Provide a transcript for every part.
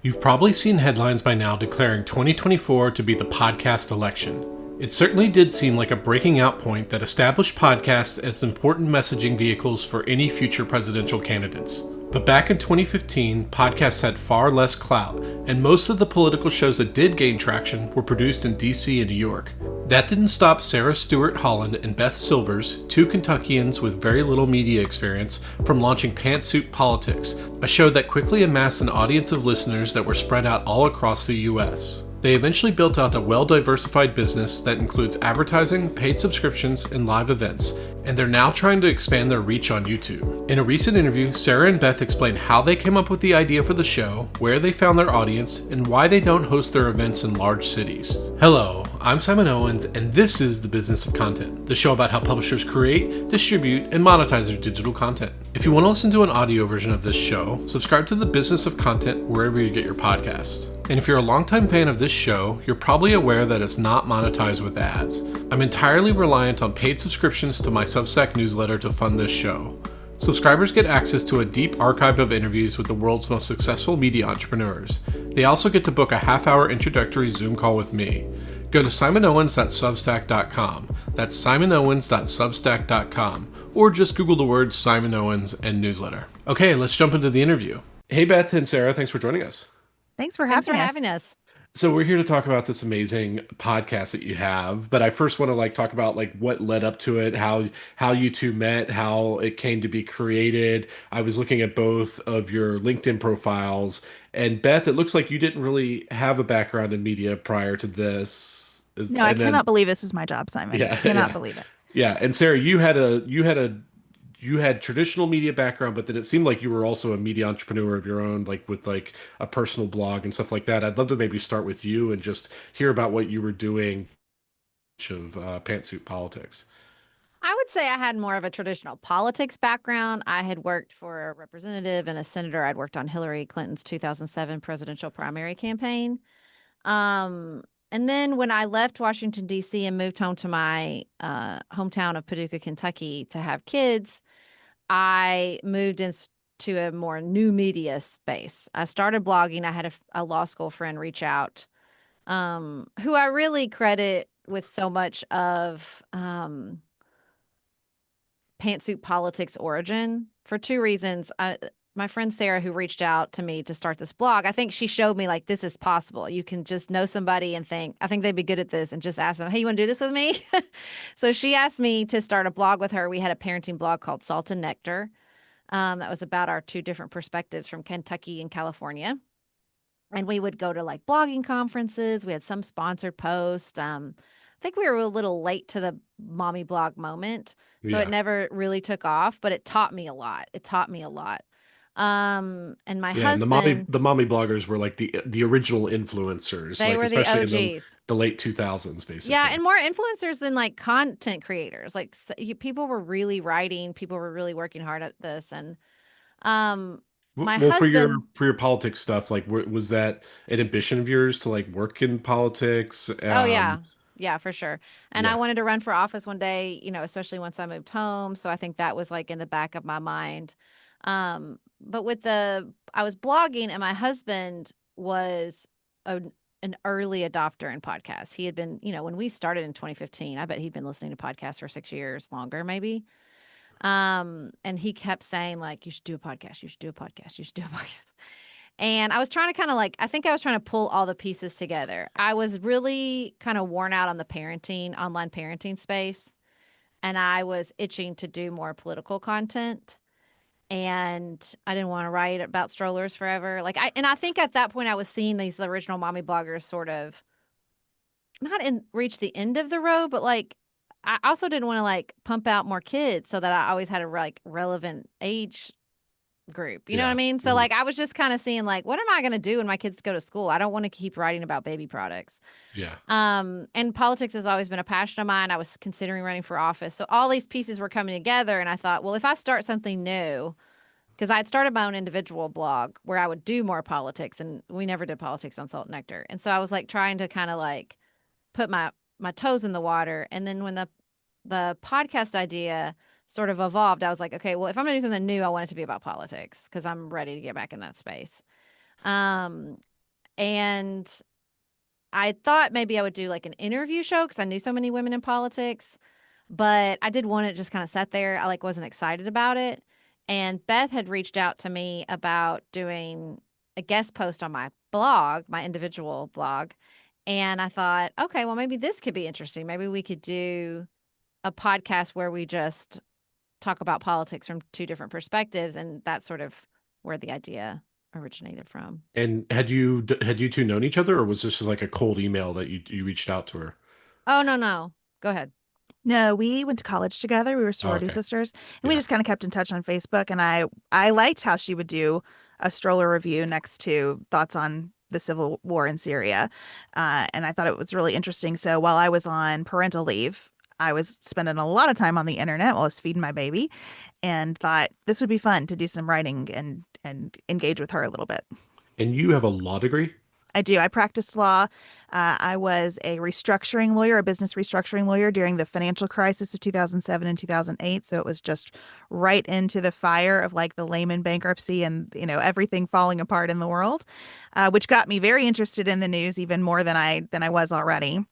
You've probably seen headlines by now declaring 2024 to be the podcast election. It certainly did seem like a breaking out point that established podcasts as important messaging vehicles for any future presidential candidates. But back in 2015, podcasts had far less clout, and most of the political shows that did gain traction were produced in DC and New York. That didn't stop Sarah Stewart Holland and Beth Silvers, two Kentuckians with very little media experience, from launching Pantsuit Politics, a show that quickly amassed an audience of listeners that were spread out all across the US. They eventually built out a well-diversified business that includes advertising, paid subscriptions, and live events, and they're now trying to expand their reach on YouTube. In a recent interview, Sarah and Beth explained how they came up with the idea for the show, where they found their audience, and why they don't host their events in large cities. Hello, I'm Simon Owens, and this is The Business of Content, the show about how publishers create, distribute, and monetize their digital content. If you want to listen to an audio version of this show, subscribe to The Business of Content wherever you get your podcasts. And if you're a longtime fan of this show, you're probably aware that it's not monetized with ads. I'm entirely reliant on paid subscriptions to my Substack newsletter to fund this show. Subscribers get access to a deep archive of interviews with the world's most successful media entrepreneurs. They also get to book a half-hour introductory Zoom call with me. Go to simonowens.substack.com. That's simonowens.substack.com. Or just Google the words Simon Owens and newsletter. Okay, let's jump into the interview. Hey, Beth and Sarah, thanks for joining us. Thanks for having us. So we're here to talk about this amazing podcast that you have, but I first want to talk about what led up to it, how you two met, how it came to be created. I was looking at both of your LinkedIn profiles, and Beth, it looks like you didn't really have a background in media prior to this. No, I cannot believe this is my job, Simon. Yeah, I cannot yeah, believe it. yeah. And Sarah, you had traditional media background, but then it seemed like you were also a media entrepreneur of your own, with a personal blog and stuff like that. I'd love to maybe start with you and just hear about what you were doing of Pantsuit Politics. I would say I had more of a traditional politics background. I had worked for a representative and a senator. I'd worked on Hillary Clinton's 2007 presidential primary campaign. And then when I left Washington, D.C. and moved home to my hometown of Paducah, Kentucky to have kids, I moved into a more new media space. I started blogging. I had a law school friend reach out, who I really credit with so much of Pantsuit Politics origin for two reasons. My friend Sarah, who reached out to me to start this blog, I think she showed me this is possible. You can just know somebody and think, I think they'd be good at this, and just ask them, hey, you want to do this with me? So she asked me to start a blog with her. We had a parenting blog called Salt and Nectar. That was about our two different perspectives from Kentucky and California. And we would go to blogging conferences. We had some sponsored posts. I think we were a little late to the mommy blog moment. So Yeah. it never really took off, but it taught me a lot. And my Yeah, and husband, the mommy bloggers were the original influencers, they were the especially in OGs. the late 2000s, basically. Yeah, and more influencers than content creators. People were really writing, people were really working hard at this. And my Well, husband, for your politics stuff, was that an ambition of yours to work in politics? oh yeah. Yeah, for sure. And I Yeah. wanted to run for office one day, especially once I moved home. So I think that was in the back of my mind. But I was blogging, and my husband was an early adopter in podcasts. He had been, when we started in 2015, I bet he'd been listening to podcasts for 6 years, longer maybe. And he kept saying you should do a podcast, you should do a podcast, you should do a podcast. And I was trying to I think I was trying to pull all the pieces together. I was really kind of worn out on the online parenting space. And I was itching to do more political content. And I didn't want to write about strollers forever. And I think at that point I was seeing these original mommy bloggers sort of reach the end of the road, but I also didn't want to pump out more kids so that I always had a relevant age group. You know what I Yeah. mean? So Mhm. I was just kind of seeing what am I going to do when my kids go to school? I don't want to keep writing about baby products. Yeah. And politics has always been a passion of mine. I was considering running for office. So all these pieces were coming together, and I thought, well, if I start something new, because I'd started my own individual blog where I would do more politics, and we never did politics on Salt and Nectar. And so I was trying to kind of put my toes in the water. And then when the podcast idea sort of evolved, I was like, okay, well, if I'm going to do something new, I want it to be about politics because I'm ready to get back in that space. And I thought maybe I would do like an interview show because I knew so many women in politics, but I did one that just kind of sat there. I like wasn't excited about it. And Beth had reached out to me about doing a guest post on my blog, my individual blog. And I thought, okay, well, maybe this could be interesting. Maybe we could do a podcast where we just talk about politics from two different perspectives. And that's sort of where the idea originated from. And had you two known each other, or was this just like a cold email that you reached out to her? Oh, no, no. Go ahead. No, we went to college together. We were Oh, sorority okay. sisters, and we Yeah. just kind of kept in touch on Facebook. And I liked how she would do a stroller review next to thoughts on the civil war in Syria, and I thought it was really interesting. So while I was on parental leave, I was spending a lot of time on the internet while I was feeding my baby, and thought this would be fun to do some writing and engage with her a little bit. And you have a law degree? I do. I practiced law. I was a restructuring lawyer, a business restructuring lawyer during the financial crisis of 2007 and 2008. So it was just right into the fire of like the Lehman bankruptcy and, everything falling apart in the world, which got me very interested in the news even more than I was already.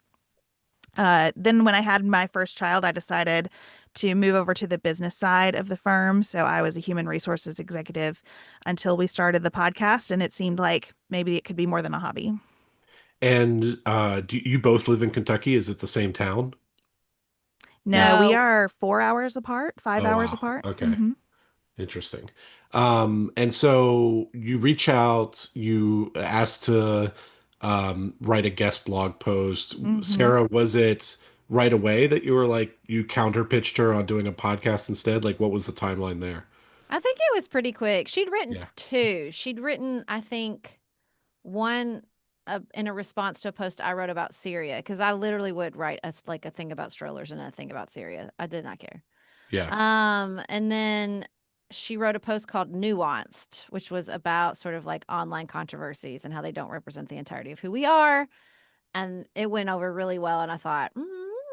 Then when I had my first child, I decided to move over to the business side of the firm. So I was a human resources executive until we started the podcast, and it seemed like maybe it could be more than a hobby. And do you both live in Kentucky? Is it the same town? No, we No, are 4 hours apart, five Oh, hours wow. apart. Okay. Hmm. Interesting. And so you reach out, you ask to write a guest blog post. Hmm. Sarah, was it right away that you were like, you counter pitched her on doing a podcast instead? Like, what was the timeline there? I think it was pretty quick. She'd written Yeah. two. She'd written, I think, one in a response to a post I wrote about Syria because I literally would write like a thing about strollers and a thing about Syria. I did not care. Yeah. And then she wrote a post called Nuanced, which was about sort of like online controversies and how they don't represent the entirety of who we are. And it went over really well. And I thought,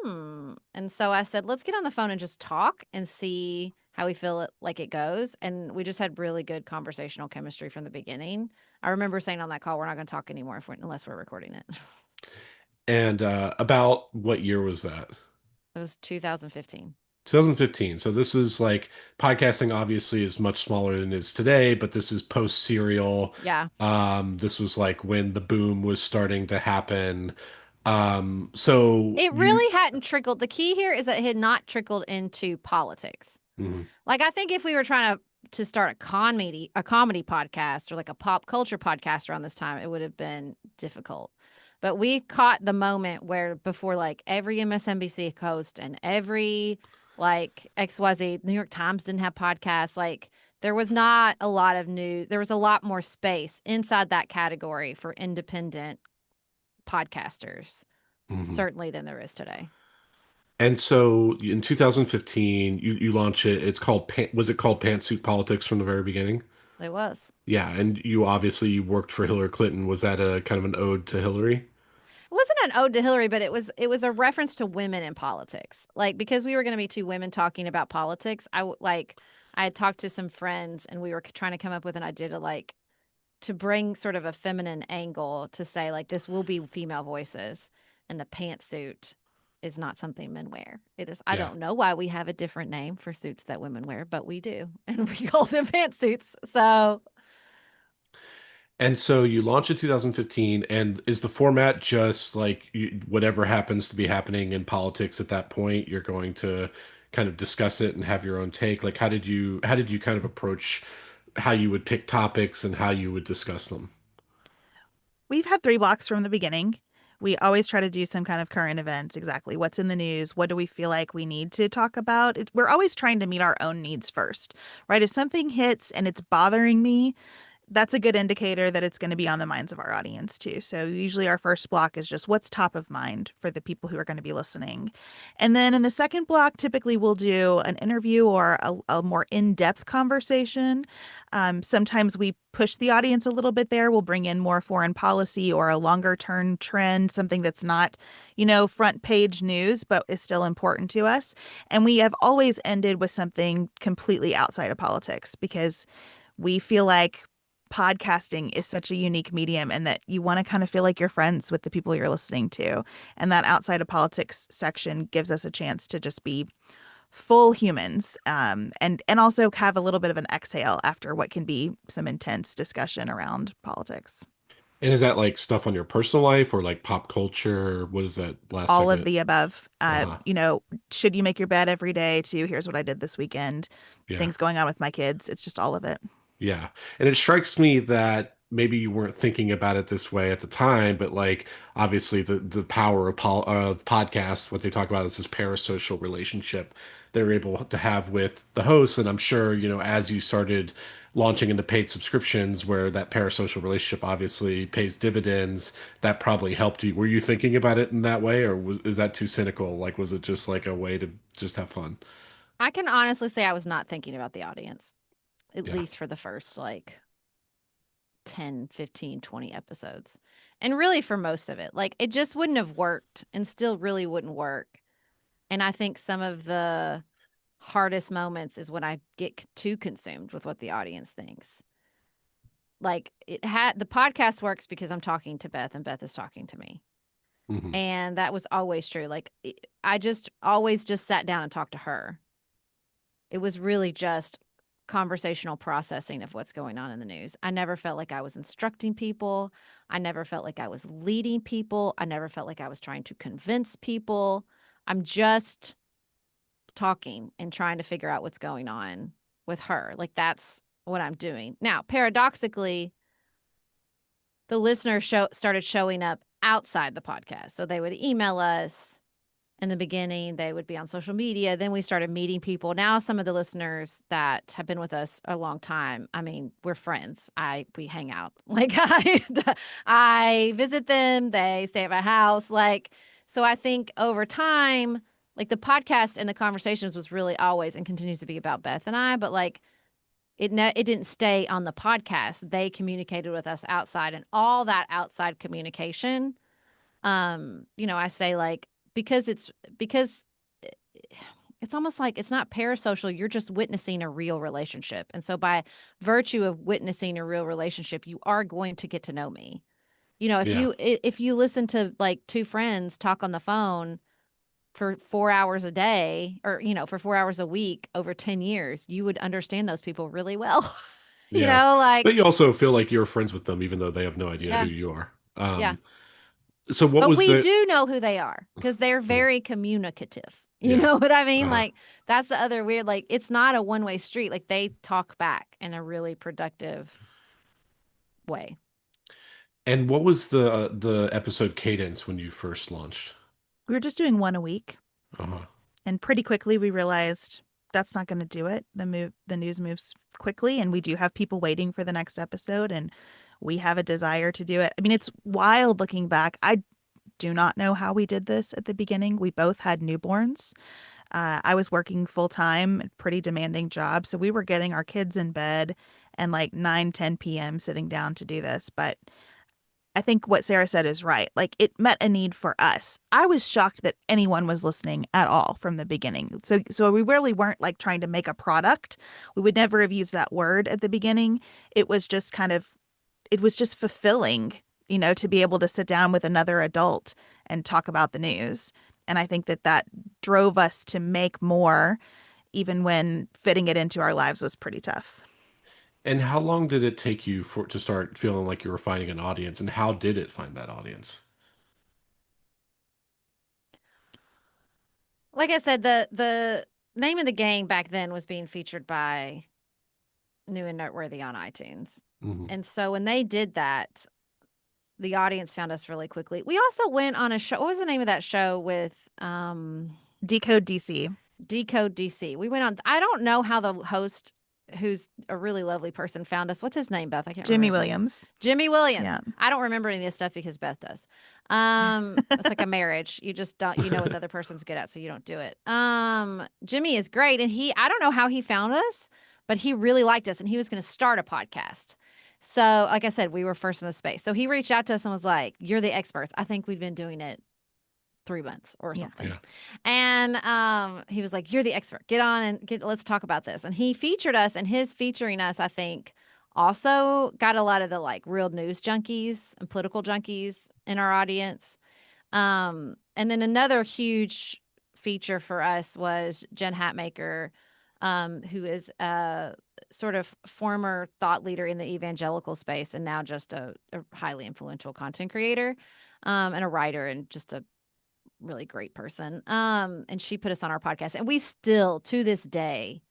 And so I said, let's get on the phone and just talk and see how we feel like it goes. And we just had really good conversational chemistry from the beginning. I remember saying on that call, we're not going to talk anymore unless we're recording it. And about what year was that? It was 2015. 2015. So this is like podcasting obviously is much smaller than it is today, but this is post serial. Yeah. This was like when the boom was starting to happen. So It you really hadn't trickled. The key here is that it had not trickled into politics. Mhm. Like I think if we were trying to start a comedy podcast or like a pop culture podcast around this time, it would have been difficult. But we caught the moment where before like every MSNBC host and every like XYZ, New York Times didn't have podcasts. Like there was not a lot of news. There was a lot more space inside that category for independent podcasters, Mhm. certainly than there is today. And so in 2015, you launch it. It's called was it called Pantsuit Politics from the very beginning? It was. Yeah, and you obviously worked for Hillary Clinton. Was that a kind of an ode to Hillary? It wasn't an ode to Hillary, but it was a reference to women in politics. Like because we were going to be two women talking about politics, I had talked to some friends and we were trying to come up with an idea to bring sort of a feminine angle to say like this will be female voices and the pantsuit is not something men wear. It is. I Yeah. don't know why we have a different name for suits that women wear, but we do, and we call them pantsuits. So And so you launch in 2015, and is the format just like whatever happens to be happening in politics at that point, you're going to kind of discuss it and have your own take? Like how did you kind of approach how you would pick topics and how you would discuss them? We've had 3 blocks from the beginning. We always try to do some kind of current events, exactly what's in the news, what do we feel like we need to talk about. We're always trying to meet our own needs first, right? If something hits and it's bothering me, that's a good indicator that it's going to be on the minds of our audience too. So usually our first block is just what's top of mind for the people who are going to be listening. And then in the second block, typically we'll do an interview or a more in-depth conversation. Sometimes we push the audience a little bit there. We'll bring in more foreign policy or a longer term trend, something that's not, front page news, but is still important to us. And we have always ended with something completely outside of politics because we feel like podcasting is such a unique medium and that you want to kind of feel like you're friends with the people you're listening to. And that outside of politics section gives us a chance to just be full humans, and also have a little bit of an exhale after what can be some intense discussion around politics. And is that like stuff on your personal life or like pop culture? What is that last All of segment? the above. Uh-huh. Should you make your bed every day, to here's what I did this weekend, Yeah. things going on with my kids. It's just all of it. Yeah. And it strikes me that maybe you weren't thinking about it this way at the time, but like obviously the power of podcasts, what they talk about is this parasocial relationship they're able to have with the hosts. And I'm sure, as you started launching into paid subscriptions where that parasocial relationship obviously pays dividends, that probably helped you. Were you thinking about it in that way, or is that too cynical? Like, was it just like a way to just have fun? I can honestly say I was not thinking about the audience, at Yeah. least for the first like 10, 15, 20 episodes. And really for most of it, like it just wouldn't have worked and still really wouldn't work. And I think some of the hardest moments is when I get too consumed with what the audience thinks. Like the podcast works because I'm talking to Beth and Beth is talking to me. Hmm. And that was always true. Like I just always just sat down and talked to her. It was really just conversational processing of what's going on in the news. I never felt like I was instructing people. I never felt like I was leading people. I never felt like I was trying to convince people. I'm just talking and trying to figure out what's going on with her. Like that's what I'm doing. Now, paradoxically, the listeners started showing up outside the podcast. So they would email us in the beginning, they would be on social media. Then we started meeting people. Now some of the listeners that have been with us a long time, I mean, we're friends. We hang out. Like I visit them, they stay at my house. Like, so I think over time, like the podcast and the conversations was really always and continues to be about Beth and I, but like it didn't stay on the podcast. They communicated with us outside, and all that outside communication, I say like because it's almost like it's not parasocial. You're just witnessing a real relationship. And so by virtue of witnessing a real relationship, you are going to get to know me. Yeah. If you listen to like two friends talk on the phone for 4 hours a day or for 4 hours a week over 10 years, you would understand those people really well. Yeah. Like, But you also feel like you're friends with them, even though they have no idea who yeah, you are. yeah. So what But was we the, do know who they are because they're very communicative. You yeah. know what I mean? Uh, Like, that's the other weird, like, it's not a one-way street. Like, they talk back in a really productive way. and what was the episode cadence when you first launched? We were just doing one a week, Uh-huh. and pretty quickly we realized that's not going to do it. The news moves quickly, and we do have people waiting for the next episode, and we have a desire to do it. I mean, it's wild looking back. I do not know how we did this at the beginning. We both had newborns. I was working full time, pretty demanding job. So we were getting our kids in bed and like 9, 10 p.m. sitting down to do this. But I think what Sarah said is right. Like it met a need for us. I was shocked that anyone was listening at all from the beginning. So we really weren't like trying to make a product. We would never have used that word at the beginning. It was just it was just fulfilling, to be able to sit down with another adult and talk about the news. And I think that drove us to make more, even when fitting it into our lives was pretty tough. And how long did it take you to start feeling like you were finding an audience, and how did it find that audience? Like I said, the name of the game back then was being featured by New and Noteworthy on iTunes. Hmm. And so when they did that, the audience found us really quickly. We also went on a show. What was the name of that show with Decode DC. Decode DC? We went on. I don't know how the host, who's a really lovely person, found us. What's his name, Beth? I can't Jimmy remember. Williams. Jimmy Williams. Yeah. I don't remember any of this stuff because Beth does. It's like a marriage. You just don't. You know what the other person's good at, so you don't do it. Jimmy is great, and I don't know how he found us, but he really liked us, and he was going to start a podcast. So, like I said, we were first in the space. So he reached out to us and was like, "You're the experts." I think we've been doing it 3 months or Yeah. something. Yeah. And he was like, "You're the expert. Get on and let's talk about this." And he featured us, and his featuring us, I think, Also got a lot of the like real news junkies and political junkies in our audience. And then another huge feature for us was Jen Hatmaker, who is a sort of former thought leader in the evangelical space and now just a highly influential content creator, and a writer and just a really great person. And she put us on our podcast, and we still to this day,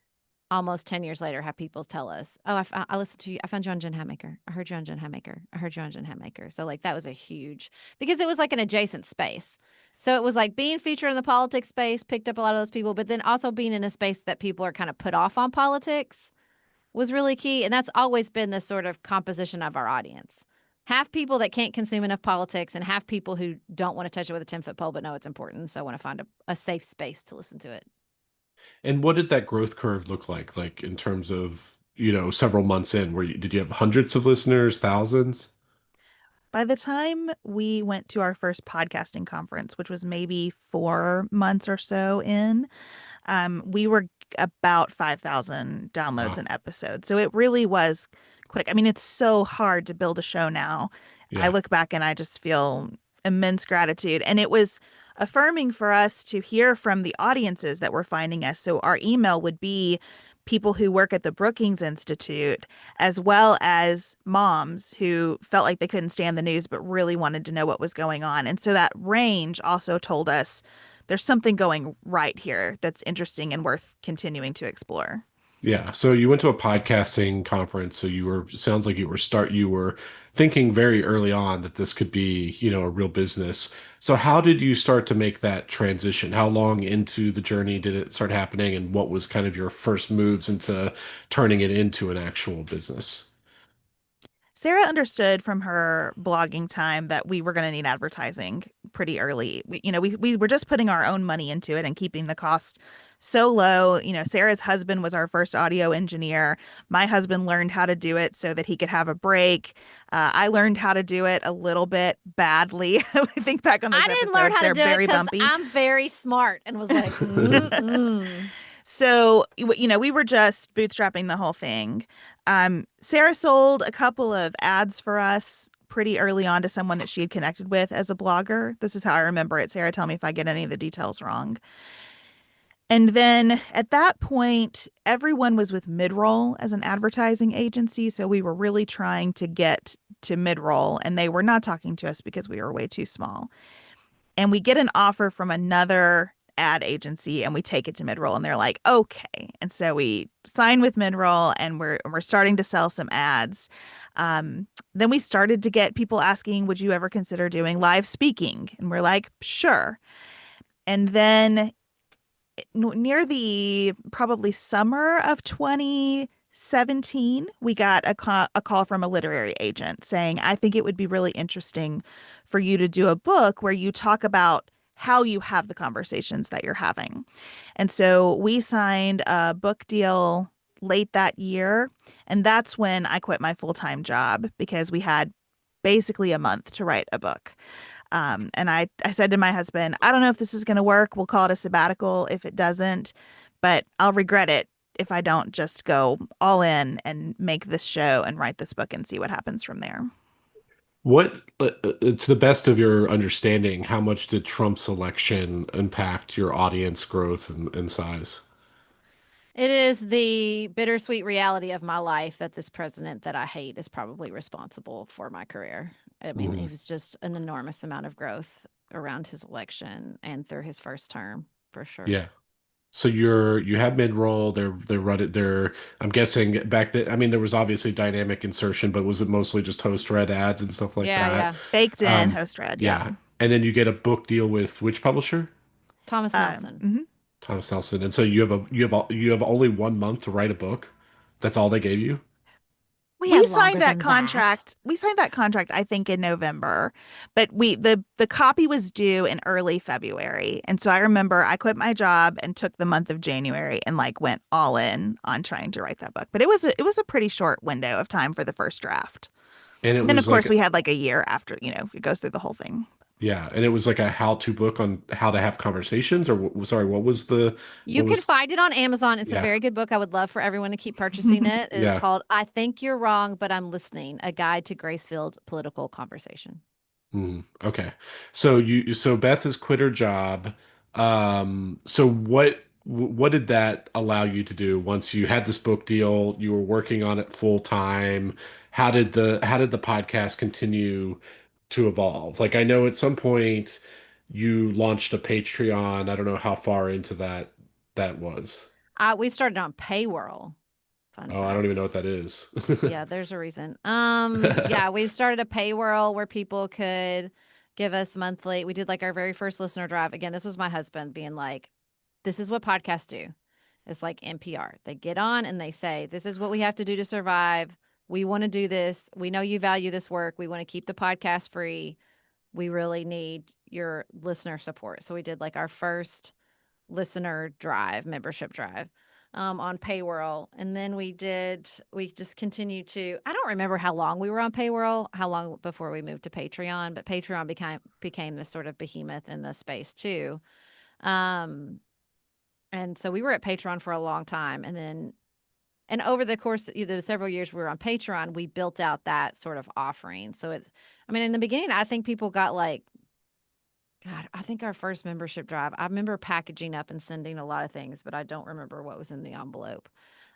almost 10 years later, have people tell us, "Oh, I listened to you. I found you on Jen Hatmaker. I heard you on Jen Hatmaker. I heard you on Jen Hatmaker." So like that was a huge, because it was like an adjacent space. So it was like being featured in the politics space, picked up a lot of those people, but then also being in a space that people are kind of put off on politics was really key. And that's always been the sort of composition of our audience. Half people that can't consume enough politics and half people who don't want to touch it with a 10-foot pole, but know it's important. So I want to find a safe space to listen to it. And what did that growth curve look like in terms of, several months in? Did you have hundreds of listeners, thousands? By the time we went to our first podcasting conference, which was maybe 4 months or so in, we were about 5,000 downloads Wow. an episode. So it really was quick. I mean, it's so hard to build a show now. I Yeah. look back and I just feel immense gratitude. And it was affirming for us to hear from the audiences that were finding us. So our email would be people who work at the Brookings Institute, as well as moms who felt like they couldn't stand the news but really wanted to know what was going on. And so that range also told us there's something going right here that's interesting and worth continuing to explore. Yeah. So you went to a podcasting conference. So sounds like you were thinking very early on that this could be, a real business. So how did you start to make that transition? How long into the journey did it start happening? And what was kind of your first moves into turning it into an actual business? Sarah understood from her blogging time that we were going to need advertising pretty early. We were just putting our own money into it and keeping the cost so low. Sarah's husband was our first audio engineer. My husband learned how to do it so that he could have a break. I learned how to do it a little bit badly. I think back on those I didn't learn episodes, how to they're do it very because bumpy. I'm very smart and was like, mm-mm. So, we were just bootstrapping the whole thing. Sarah sold a couple of ads for us pretty early on to someone that she had connected with as a blogger. This is how I remember it. Sarah, tell me if I get any of the details wrong. And then at that point, everyone was with Midroll as an advertising agency. So we were really trying to get to Midroll, and they were not talking to us because we were way too small. And we get an offer from another ad agency and we take it to Midroll and they're like, okay. And so we sign with Midroll and we're starting to sell some ads. Then we started to get people asking, would you ever consider doing live speaking? And we're like, sure. And then near the probably summer of 2017, we got a call from a literary agent saying, I think it would be really interesting for you to do a book where you talk about how you have the conversations that you're having. And so we signed a book deal late that year. And that's when I quit my full-time job because we had basically a month to write a book. And I said to my husband, I don't know if this is going to work. We'll call it a sabbatical if it doesn't, but I'll regret it if I don't just go all in and make this show and write this book and see what happens from there. To the best of your understanding, how much did Trump's election impact your audience growth and size? It is the bittersweet reality of my life that this president that I hate is probably responsible for my career. I mean, Mhm. it was just an enormous amount of growth around his election and through his first term, for sure. Yeah. So you have mid-roll, they're run it they're I'm guessing back then, I mean there was obviously dynamic insertion, but was it mostly just host read ads and stuff like Yeah, that? yeah. Baked in, Um host read. Yep. yeah. And then you get a book deal with which publisher? Thomas Nelson. Mhm. Thomas Nelson. And so you have only 1 month to write a book. That's all they gave you? We We had signed longer that than that. contract. We signed that contract, I think, in November, but the copy was due in early February. And so I remember I quit my job and took the month of January and like went all in on trying to write that book. But it was a pretty short window of time for the first draft. And it And then of was course like we had like a year after, it goes through the whole thing. Yeah, and it was like a how-to book on how to have conversations, or sorry, You what can was find it on Amazon. It's a yeah, very good book. I would love for everyone to keep purchasing it. It is yeah. called I Think You're Wrong, But I'm Listening, A Guide to Grace-Filled Political Conversation. Okay. So Beth has quit her job. So what did that allow you to do once you had this book deal, you were working on it full time? How did the podcast continue to evolve? Like I know at some point you launched a Patreon. I don't know how far into that was. We started on Paywhirl. Fun Oh, I don't even know what fact. that is. Yeah, there's a reason. Yeah, we started a Paywhirl where people could give us monthly. We did like our very first listener drive. Again, this was my husband being like, this is what podcasts do. It's like NPR. They get on and they say, this is what we have to do to survive. We want to do this. We know you value this work. We want to keep the podcast free. We really need your listener support. So we did like our first listener drive, membership drive on Paywhirl. And then we just continued to, I don't remember how long we were on Paywhirl, how long before we moved to Patreon, but Patreon became this sort of behemoth in the space too. Um, and so we were at Patreon for a long time. And over the course of the several years we were on Patreon, we built out that sort of offering. So I mean, in the beginning, I think people got like, God, I think our first membership drive, I remember packaging up and sending a lot of things, but I don't remember what was in the envelope.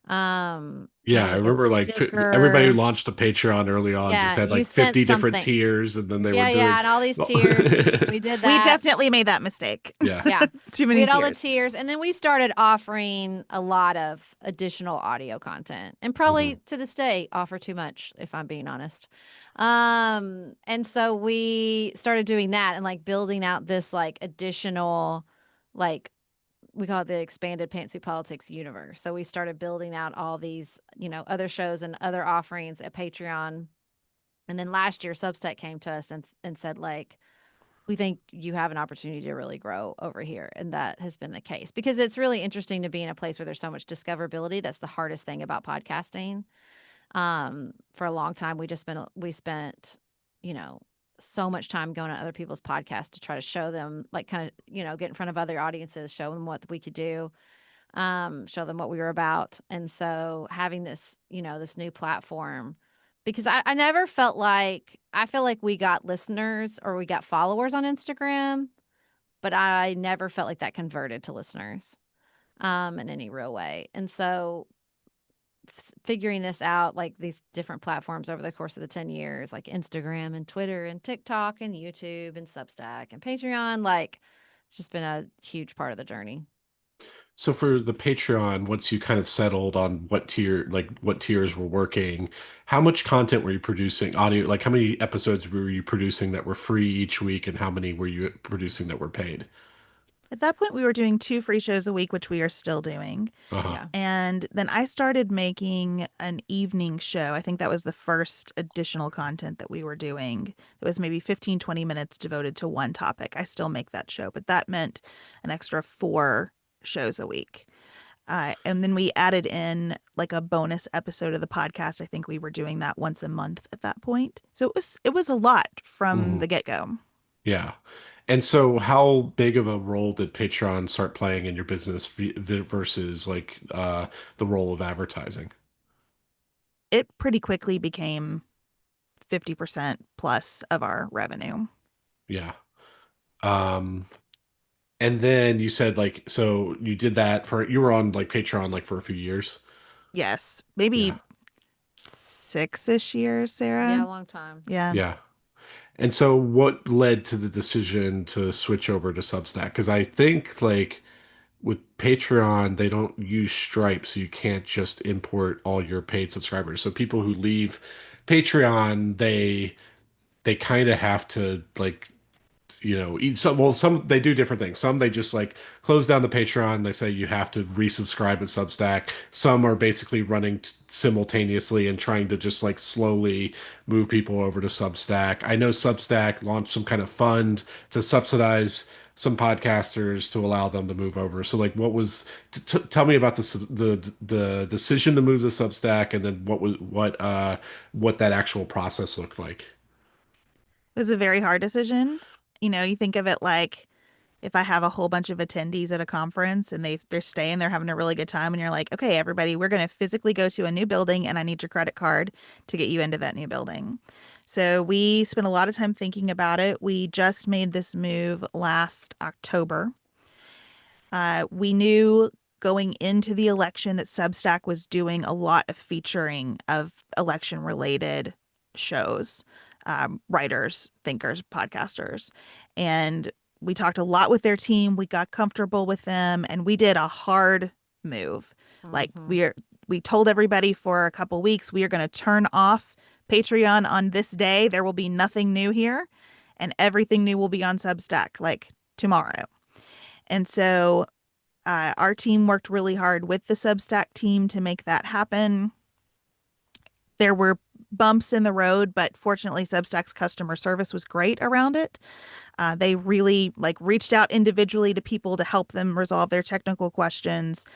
Yeah, I Maybe like a remember like everybody who sticker. launched a Patreon early on just Yeah, had you like sent 50 different something. tiers and then they were Yeah, yeah, doing and all these well, tiers. We did We that. definitely made that mistake. yeah. Yeah. Too We many had all the tiers. tiers, and then we started offering a lot of additional audio content, and Mhm. probably to this day offer too much, if I'm being honest. And so we started doing that and like building out this like additional, like we call it the expanded Pantsuit Politics universe. So we started building out all these, other shows and other offerings at Patreon. And then last year, Substack came to us and said like, we think you have an opportunity to really grow over here. And that has been the case because it's really interesting to be in a place where there's so much discoverability. That's the hardest thing about podcasting. For a long time, we spent, you know, so much time going on other people's podcasts to try to show them, like, kind of, get in front of other audiences, show them what we could do, show them what we were about. And so having this, this new platform, because I never felt like, I feel like we got listeners or we got followers on Instagram, but I never felt like that converted to listeners in any real way. And so figuring this out, like these different platforms over the course of the 10 years, like Instagram and Twitter and TikTok and YouTube and Substack and Patreon, like it's just been a huge part of the journey. So for the Patreon, once you kind of settled on what tiers were working, how much content were you producing? Audio, like how many episodes were you producing that were free each week, and how many were you producing that were paid? At that point, we were doing 2 free shows a week, which we are still doing. Uh-huh. Yeah. And then I started making an evening show. I think that was the first additional content that we were doing. It was maybe 15, 20 minutes devoted to one topic. I still make that show, but that meant an extra 4 shows a week. And then we added in like a bonus episode of the podcast. I think we were doing that once a month at that point. So it was a lot from Mhm. the get-go. Yeah. And so how big of a role did Patreon start playing in your business versus like the role of advertising? It pretty quickly became 50% plus of our revenue. Yeah. Um, and then you said like so you did that for you were on like Patreon like for a few years. Yes, Yeah. maybe 6-ish years, Yeah, Sarah. a long time. Yeah. Yeah. And so what led to the decision to switch over to Substack? Because I think like with Patreon, they don't use Stripe, so you can't just import all your paid subscribers. So people who leave Patreon, they kind of have to like eat some they do different things. Some they just like close down the Patreon. They say you have to resubscribe at Substack. Some are basically running simultaneously and trying to just like slowly move people over to Substack. I know Substack launched some kind of fund to subsidize some podcasters to allow them to move over. So like tell me about the decision to move to Substack, and then what that actual process looked like. It was a very hard decision. You think of it like if I have a whole bunch of attendees at a conference and they're staying, they're having a really good time, and you're like, okay, everybody, we're going to physically go to a new building, and I need your credit card to get you into that new building. So we spent a lot of time thinking about it. We just made this move last October. We knew going into the election that Substack was doing a lot of featuring of election related shows, writers, thinkers, podcasters. And we talked a lot with their team. We got comfortable with them and we did a hard move. Like Mm-hmm. we told everybody for a couple weeks, we are going to turn off Patreon on this day. There will be nothing new here and everything new will be on Substack like tomorrow. And so our team worked really hard with the Substack team to make that happen. There were bumps in the road, but fortunately, Substack's customer service was great around it. They really reached out individually to people to help them resolve their technical questions.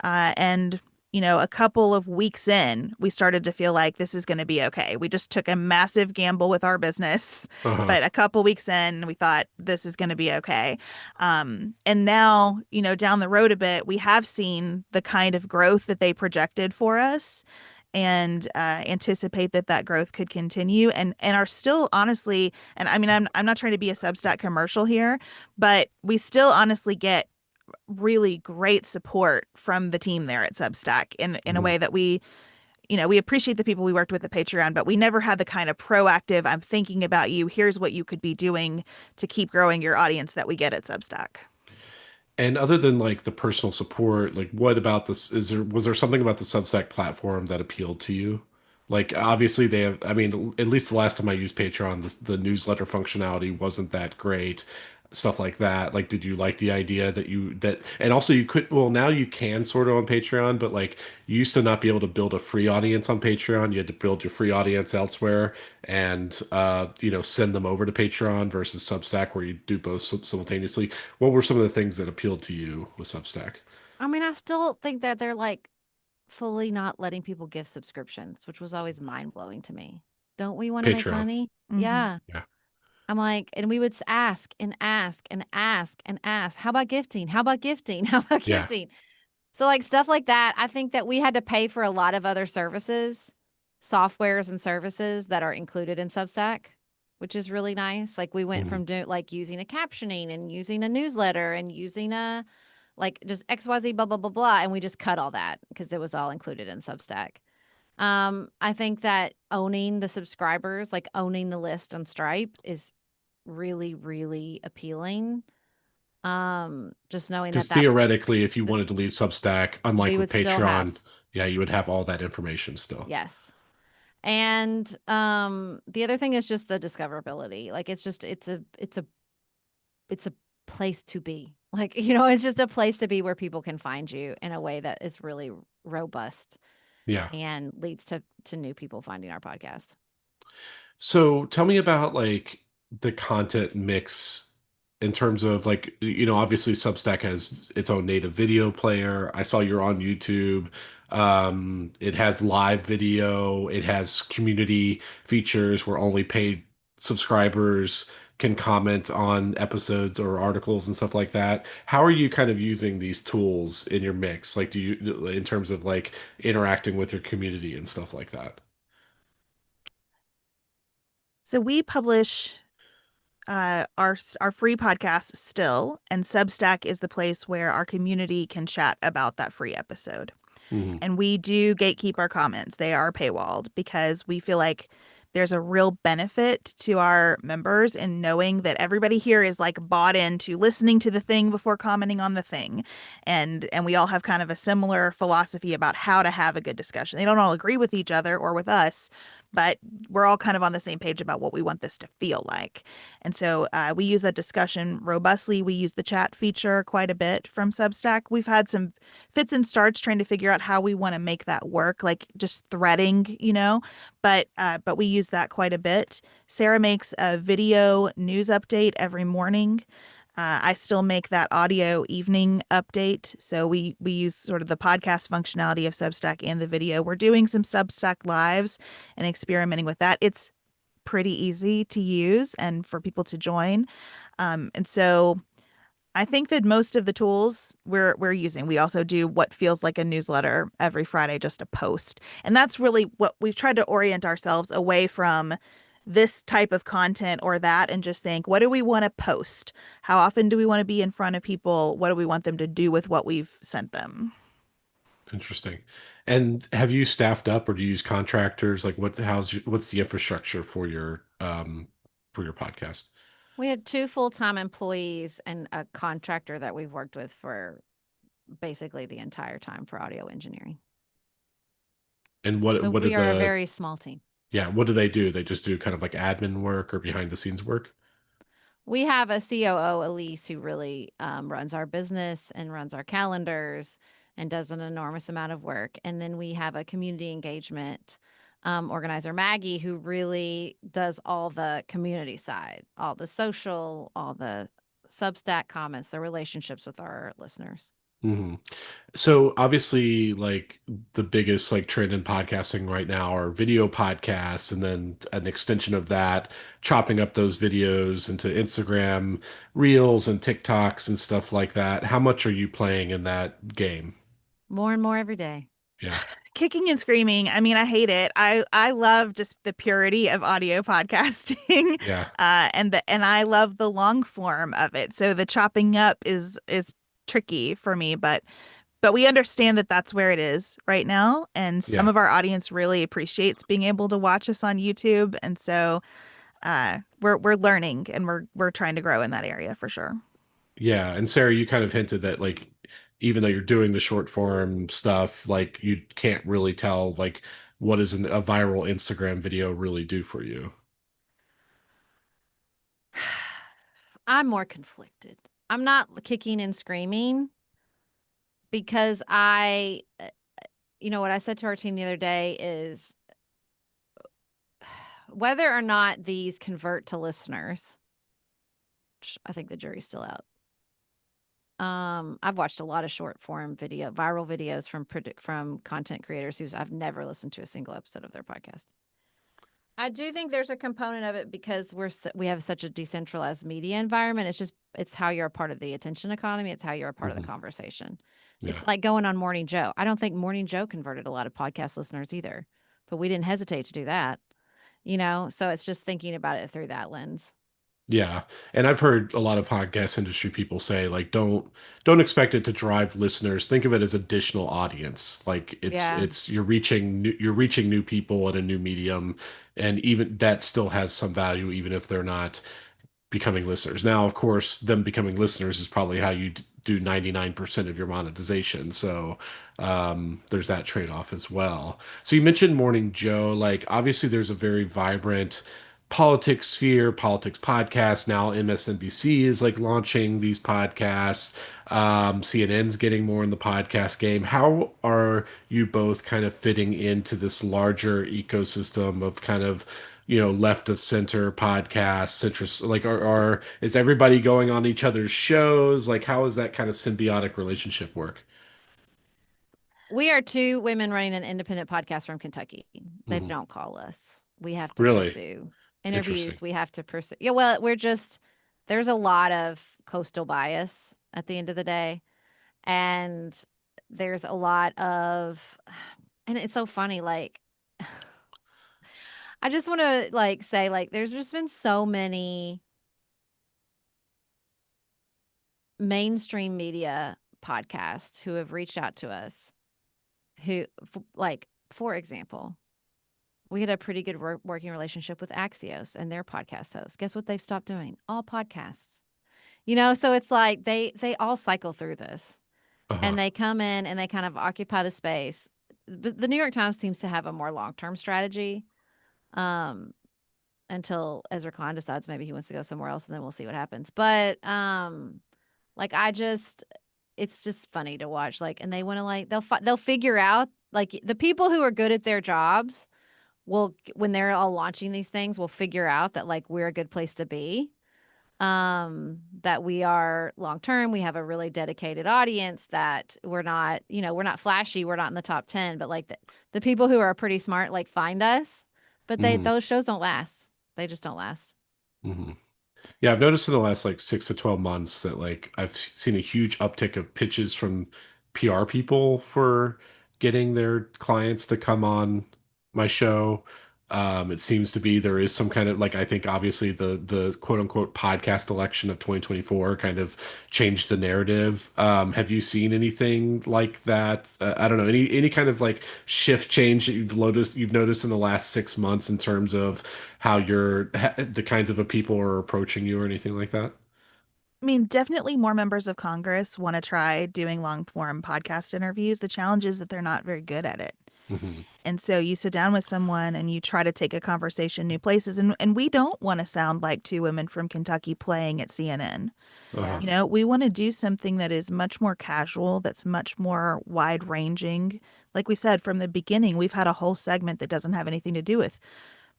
And a couple of weeks in, we started to feel like this is going to be okay. We just took a massive gamble with our business, Uh-huh. but a couple weeks in, we thought this is going to be okay. And now, down the road a bit, we have seen the kind of growth that they projected for us and anticipate that growth could continue and are still honestly, and I mean, I'm not trying to be a Substack commercial here, but we still honestly get really great support from the team there at Substack in a Mhm. way that we appreciate the people we worked with at Patreon, but we never had the kind of proactive, I'm thinking about you, here's what you could be doing to keep growing your audience that we get at Substack. And other than like the personal support, like what about this? Was there something about the Substack platform that appealed to you? Like obviously they have, I mean, at least the last time I used Patreon, the newsletter functionality wasn't that great. Stuff like that. Like, did you like the idea and also you could, well, now you can sort of on Patreon, but like you used to not be able to build a free audience on Patreon. You had to build your free audience elsewhere and, send them over to Patreon versus Substack where you do both simultaneously. What were some of the things that appealed to you with Substack? I mean, I still think that they're like fully not letting people give subscriptions, which was always mind blowing to me. Don't we want to make Patreon. money? Hmm. Yeah. Yeah. I'm like, and we would ask and ask and ask and ask, how about gifting? How about gifting? How about Yeah. gifting? So, like, stuff like that, I think that we had to pay for a lot of other services, softwares and services that are included in Substack, which is really nice. Like, we went Mhm. from using a captioning and using a newsletter and using just XYZ, blah, blah, blah, blah. And we just cut all that because it was all included in Substack. I think that owning the subscribers, like owning the list on Stripe is really, really appealing. Just knowing Because that theoretically, if you wanted to leave Substack, unlike we with would still have, Patreon, yeah, you would have all that information still. yes. And the other thing is just the discoverability. Like it's a place to be. Like, it's just a place to be where people can find you in a way that is really robust Yeah. and leads to new people finding our podcast. So tell me about like the content mix in terms of like, obviously Substack has its own native video player. I saw you're on YouTube. It has live video. It has community features where only paid subscribers can comment on episodes or articles and stuff like that. How are you kind of using these tools in your mix? Like, in terms of like interacting with your community and stuff like that? So we publish our free podcast still, and Substack is the place where our community can chat about that free episode. Hmm. And we do gatekeep our comments. They are paywalled because we feel like there's a real benefit to our members in knowing that everybody here is like bought into listening to the thing before commenting on the thing. And we all have kind of a similar philosophy about how to have a good discussion. They don't all agree with each other or with us, but we're all kind of on the same page about what we want this to feel like. And so we use that discussion robustly. We use the chat feature quite a bit from Substack. We've had some fits and starts trying to figure out how we want to make that work, like just threading. But we use that quite a bit. Sarah makes a video news update every morning. I still make that audio evening update. So we use sort of the podcast functionality of Substack and the video. We're doing some Substack lives and experimenting with that. It's pretty easy to use and for people to join. And so I think that most of the tools we're using, we also do what feels like a newsletter every Friday, just a post. And that's really what we've tried to orient ourselves away from this type of content or that and just think, what do we want to post? How often do we want to be in front of people? What do we want them to do with what we've sent them? Interesting. And have you staffed up or do you use contractors? Like what's the infrastructure for your podcast? We have 2 full-time employees and a contractor that we've worked with for basically the entire time for audio engineering. And So what are we are a the very small team. yeah, what do they do? They just do kind of like admin work or behind the scenes work? We have a COO, Elise, who really runs our business and runs our calendars and does an enormous amount of work. And then we have a community engagement organizer, Maggie, who really does all the community side, all the social, all the Substack comments, the relationships with our listeners. Hmm. So obviously, like the biggest like trend in podcasting right now are video podcasts, and then an extension of that, chopping up those videos into Instagram Reels and TikToks and stuff like that. How much are you playing in that game? More and more every day. Yeah, Kicking and screaming. I mean, I hate it. I love just the purity of audio podcasting, yeah, and I love the long form of it. So the chopping up is tricky for me, but we understand that that's where it is right now, and some yeah. of our audience really appreciates being able to watch us on YouTube, and so we're learning and we're trying to grow in that area for sure. Yeah, and Sarah, you kind of hinted that like even though you're doing the short form stuff, like you can't really tell like what does a viral Instagram video really do for you? I'm more conflicted. I'm not kicking and screaming because what I said to our team the other day is whether or not these convert to listeners, which I think the jury's still out. I've watched a lot of short form viral videos from content creators who's I've never listened to a single episode of their podcast. I do think there's a component of it because we have such a decentralized media environment. It's how you're a part of the attention economy. It's how you're a part of the Hmm. conversation. Yeah. It's like going on Morning Joe. I don't think Morning Joe converted a lot of podcast listeners either, but we didn't hesitate to do that, So it's just thinking about it through that lens. Yeah. And I've heard a lot of podcast industry people say like don't expect it to drive listeners. Think of it as additional audience. Like Yeah. it's you're reaching new people in a new medium, and even that still has some value even if they're not becoming listeners. Now, of course, them becoming listeners is probably how you do 99% of your monetization. So there's that trade-off as well. So you mentioned Morning Joe. Like, obviously, there's a very vibrant politics sphere, politics podcast. Now MSNBC is like launching these podcasts. CNN's getting more in the podcast game. How are you both kind of fitting into this larger ecosystem of kind of left of center podcasts, centrist, like is everybody going on each other's shows? Like, how is that kind of symbiotic relationship work? We are 2 women running an independent podcast from Kentucky. They Hmm. don't call us. We have to Really pursue interesting. interviews. We have to pursue. Yeah, well, there's a lot of coastal bias at the end of the day. And there's a lot of, and it's so funny. Like, I just want to say, there's just been so many mainstream media podcasts who have reached out to us for example, we had a pretty good working relationship with Axios and their podcast hosts. Guess what they've stopped doing? All podcasts. So it's like they all cycle through this Uh-huh. and they come in and they kind of occupy the space. But the New York Times seems to have a more long-term strategy um, until Ezra Klein decides maybe he wants to go somewhere else, and then we'll see what happens. But it's just funny to watch. And they want to they'll figure out the people who are good at their jobs will when they're all launching these things will figure out that we're a good place to be, that we are long term, we have a really dedicated audience, that we're not flashy, we're not in the top 10, but the people who are pretty smart find us, but Hmm. those shows don't last. They just don't last. Hmm. Yeah, I've noticed in the last like 6 to 12 months that like I've seen a huge uptick of pitches from PR people for getting their clients to come on my show. It seems to be there is some kind of like I think obviously the quote unquote podcast election of 2024 kind of changed the narrative. Have you seen anything like that? I don't know, any kind of like shift change that you've noticed in the last 6 months in terms of how the kinds of people are approaching you or anything like that? I mean, definitely more members of Congress want to try doing long form podcast interviews. The challenge is that they're not very good at it. Hmm. And so you sit down with someone and you try to take a conversation new places. And we don't want to sound like two women from Kentucky playing at CNN. Yeah. Uh-huh. You know, we want to do something that is much more casual, that's much more wide ranging. Like we said from the beginning, we've had a whole segment that doesn't have anything to do with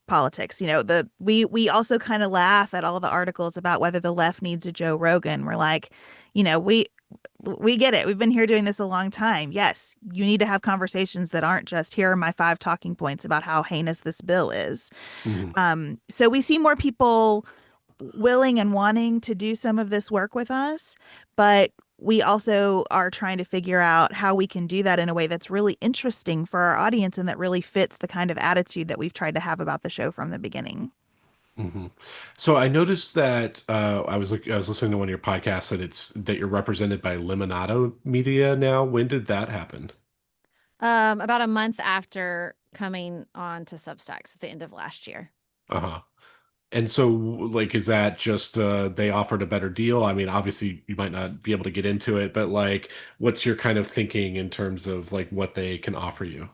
politics. You know, we also kind of laugh at all the articles about whether the left needs a Joe Rogan. We're like, you know, we get it. We've been here doing this a long time. Yes, you need to have conversations that aren't just here are my five talking points about how heinous this bill is. Hmm. So we see more people willing and wanting to do some of this work with us, but we also are trying to figure out how we can do that in a way that's really interesting for our audience and that really fits the kind of attitude that we've tried to have about the show from the beginning. Hmm. So I noticed that I was listening to one of your podcasts that you're represented by Lemonado Media now. When did that happen? About a month after coming on to Substacks at the end of last year. Uh-huh. And so, like, is that just they offered a better deal? I mean, obviously, you might not be able to get into it, but like, what's your kind of thinking in terms of like what they can offer you?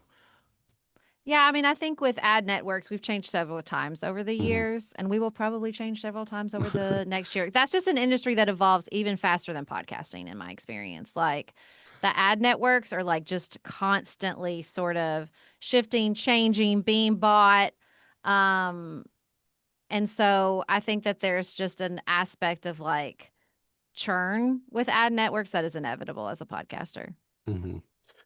Yeah, I mean, I think with ad networks, we've changed several times over the Hmm. years, and we will probably change several times over the next year. That's just an industry that evolves even faster than podcasting, in my experience. Like the ad networks are like just constantly sort of shifting, changing, being bought. Um, and so I think that there's just an aspect of like churn with ad networks that is inevitable as a podcaster. Hmm.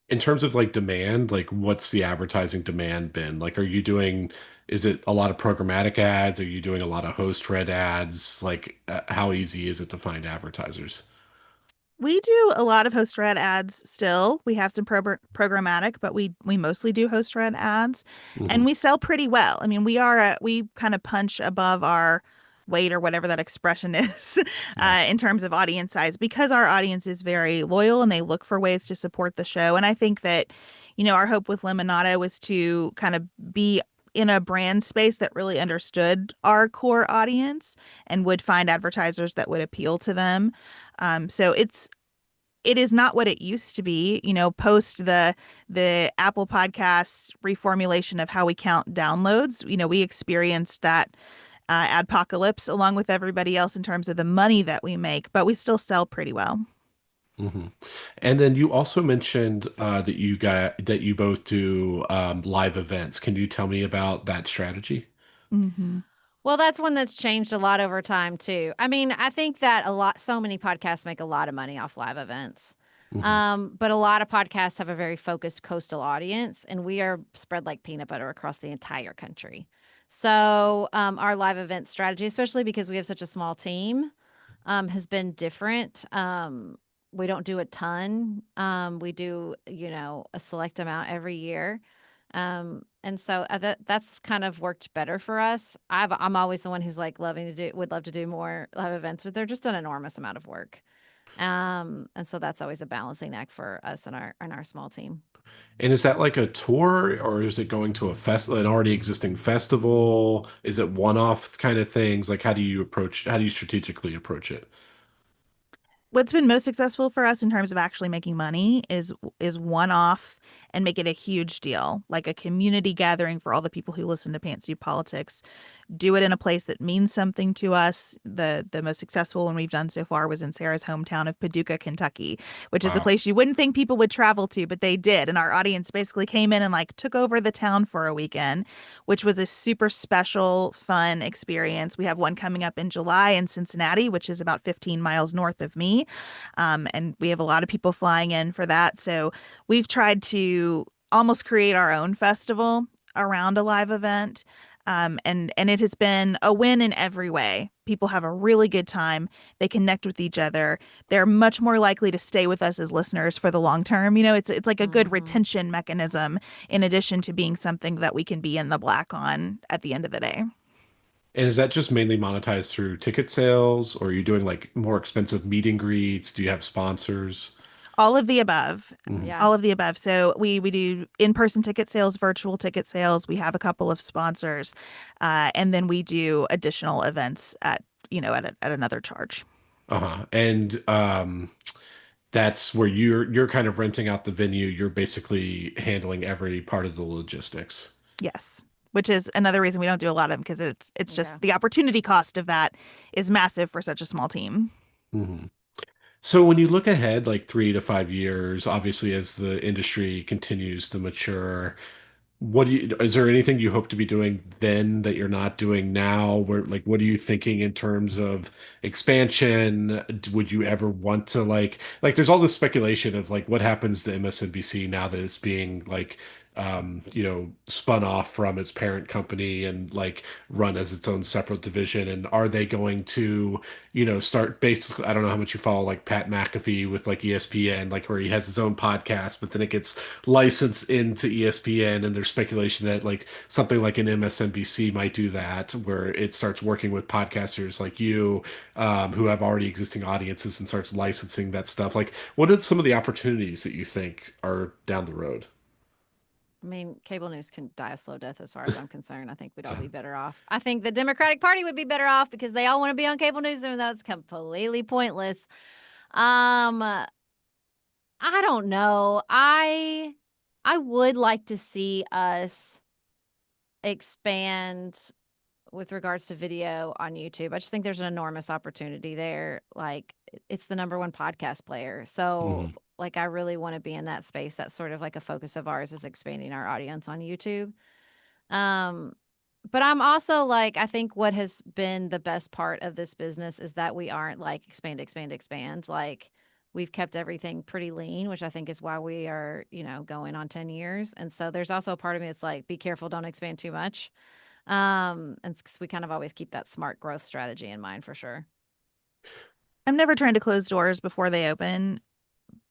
In terms of like demand, like what's the advertising demand been? Like, is it a lot of programmatic ads? Are you doing a lot of host read ads? Like, how easy is it to find advertisers? We do a lot of host read ads still. We have some programmatic, but we mostly do host read ads, and Hmm. we sell pretty well. I mean, we kind of punch above our weight or whatever that expression is Yeah. in terms of audience size because our audience is very loyal and they look for ways to support the show. And I think that, you know, our hope with Lemonada was to kind of be in a brand space that really understood our core audience and would find advertisers that would appeal to them. So it is not what it used to be, you know, post the Apple Podcasts reformulation of how we count downloads. You know, we experienced that adpocalypse along with everybody else in terms of the money that we make, but we still sell pretty well. Hmm. And then you also mentioned that you both do live events. Can you tell me about that strategy? Hmm. Well, that's one that's changed a lot over time too. I mean, I think that so many podcasts make a lot of money off live events. Hmm. But a lot of podcasts have a very focused coastal audience, and we are spread like peanut butter across the entire country. So, our live event strategy, especially because we have such a small team, has been different. We don't do a ton. We do, a select amount every year. And so that's kind of worked better for us. I'm always the one who's like would love to do more live events, but they're just an enormous amount of work. And so that's always a balancing act for us and our small team. And is that like a tour or is it going to an already existing festival? Is it one-off kind of things? Like how do you strategically approach it? What's been most successful for us in terms of actually making money is one off and make it a huge deal, like a community gathering for all the people who listen to Pantsuit Politics. Do it in a place that means something to us. The most successful one we've done so far was in Sarah's hometown of Paducah, Kentucky, which is a Wow. place you wouldn't think people would travel to, but they did. And our audience basically came in and like took over the town for a weekend, which was a super special, fun experience. We have one coming up in July in Cincinnati, which is about 15 miles north of me. And we have a lot of people flying in for that. So we've tried to almost create our own festival around a live event. And it has been a win in every way. People have a really good time. They connect with each other. They're much more likely to stay with us as listeners for the long term. It's like a good Mm-hmm. retention mechanism in addition to being something that we can be in the black on at the end of the day. And is that just mainly monetized through ticket sales, or are you doing like more expensive meet and greets? Do you have sponsors? All of the above. Mhm. Yeah. All of the above. So we do in-person ticket sales, virtual ticket sales. We have a couple of sponsors, and then we do additional events at another charge. Uh-huh. And that's where you're kind of renting out the venue. You're basically handling every part of the logistics. Yes, which is another reason we don't do a lot of them because it's Okay. just the opportunity cost of that is massive for such a small team. hmm So when you look ahead, like 3 to 5 years, obviously as the industry continues to mature, is there anything you hope to be doing then that you're not doing now? Where, like, what are you thinking in terms of expansion? Would you ever want to there's all this speculation of like what happens to MSNBC now that it's being like, spun off from its parent company and like run as its own separate division. And are they going to, start basically, I don't know how much you follow like Pat McAfee with like ESPN, like where he has his own podcast, but then it gets licensed into ESPN, and there's speculation that like something like an MSNBC might do that, where it starts working with podcasters like you, who have already existing audiences and starts licensing that stuff. Like, what are some of the opportunities that you think are down the road? I mean, cable news can die a slow death as far as I'm concerned. I think we'd all be better off. I think the Democratic Party would be better off because they all want to be on cable news, even though it's completely pointless. I don't know. I would like to see us expand with regards to video on YouTube. I just think there's an enormous opportunity there. Like it's the number one podcast player. So Mhm. like I really want to be in that space. That's sort of like a focus of ours is expanding our audience on YouTube. Um but I'm also like I think what has been the best part of this business is that we aren't like expand expand expand. Like we've kept everything pretty lean, which I think is why we are, going on 10 years. And so there's also a part of me that's like be careful, don't expand too much. And we kind of always keep that smart growth strategy in mind for sure. I'm never trying to close doors before they open,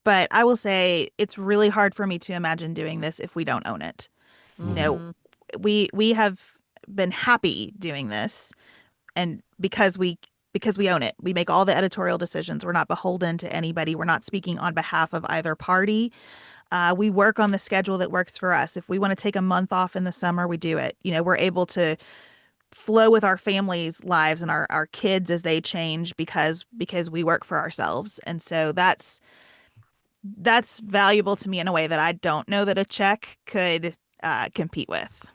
but I will say it's really hard for me to imagine doing this if we don't own it. You know, Mhm. Mm-hmm. we have been happy doing this and because we own it. We make all the editorial decisions. We're not beholden to anybody. We're not speaking on behalf of either party. We work on the schedule that works for us. If we want to take a month off in the summer, we do it. We're able to flow with our families' lives and our kids as they change because we work for ourselves. And so that's valuable to me in a way that I don't know that a check could compete with.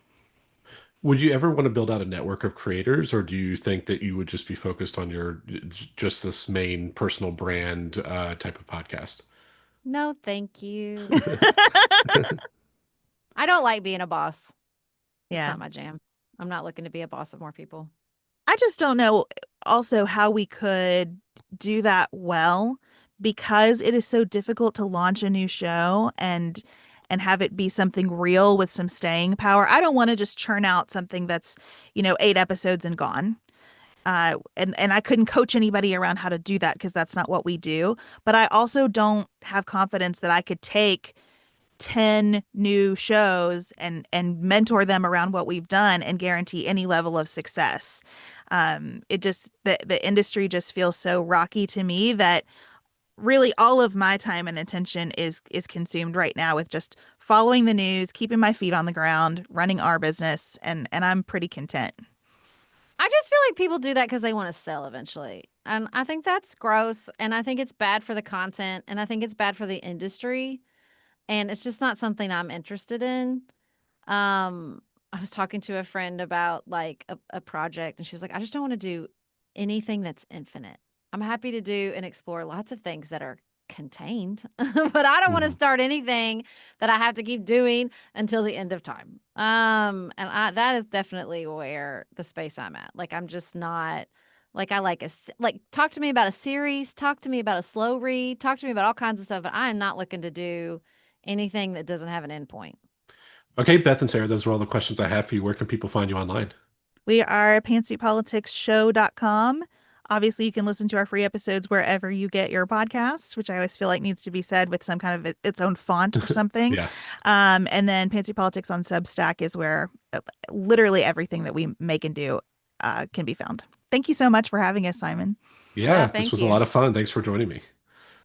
Would you ever want to build out a network of creators, or do you think that you would just be focused on your just this main personal brand type of podcast? No, thank you. I don't like being a boss. It's Yeah. not my jam. I'm not looking to be a boss of more people. I just don't know also how we could do that well because it is so difficult to launch a new show and have it be something real with some staying power. I don't want to just churn out something that's, 8 episodes and gone. And I couldn't coach anybody around how to do that because that's not what we do. But I also don't have confidence that I could take 10 new shows and mentor them around what we've done and guarantee any level of success. It just the industry just feels so rocky to me that really all of my time and attention is consumed right now with just following the news, keeping my feet on the ground, running our business, and I'm pretty content. I just feel like people do that because they want to sell eventually. And I think that's gross. And I think it's bad for the content. And I think it's bad for the industry. And it's just not something I'm interested in. I was talking to a friend about like a project, and she was like, I just don't want to do anything that's infinite. I'm happy to do and explore lots of things that are contained, but I don't want to Mhm. start anything that I have to keep doing until the end of time. And that is definitely where the space I'm at. Like, I'm just not like I like like talk to me about a series, talk to me about a slow read, talk to me about all kinds of stuff, but I am not looking to do anything that doesn't have an endpoint. Okay, Beth and Sarah, those are all the questions I have for you. Where can people find you online? We are pantsuitpoliticsshow.com. Obviously, you can listen to our free episodes wherever you get your podcasts, which I always feel like needs to be said with some kind of its own font or something. Yeah. And then Pantsuit Politics on Substack is where literally everything that we make and do can be found. Thank you so much for having us, Simon. Yeah, Yeah, this thank was a you. lot of fun. Thanks for joining me.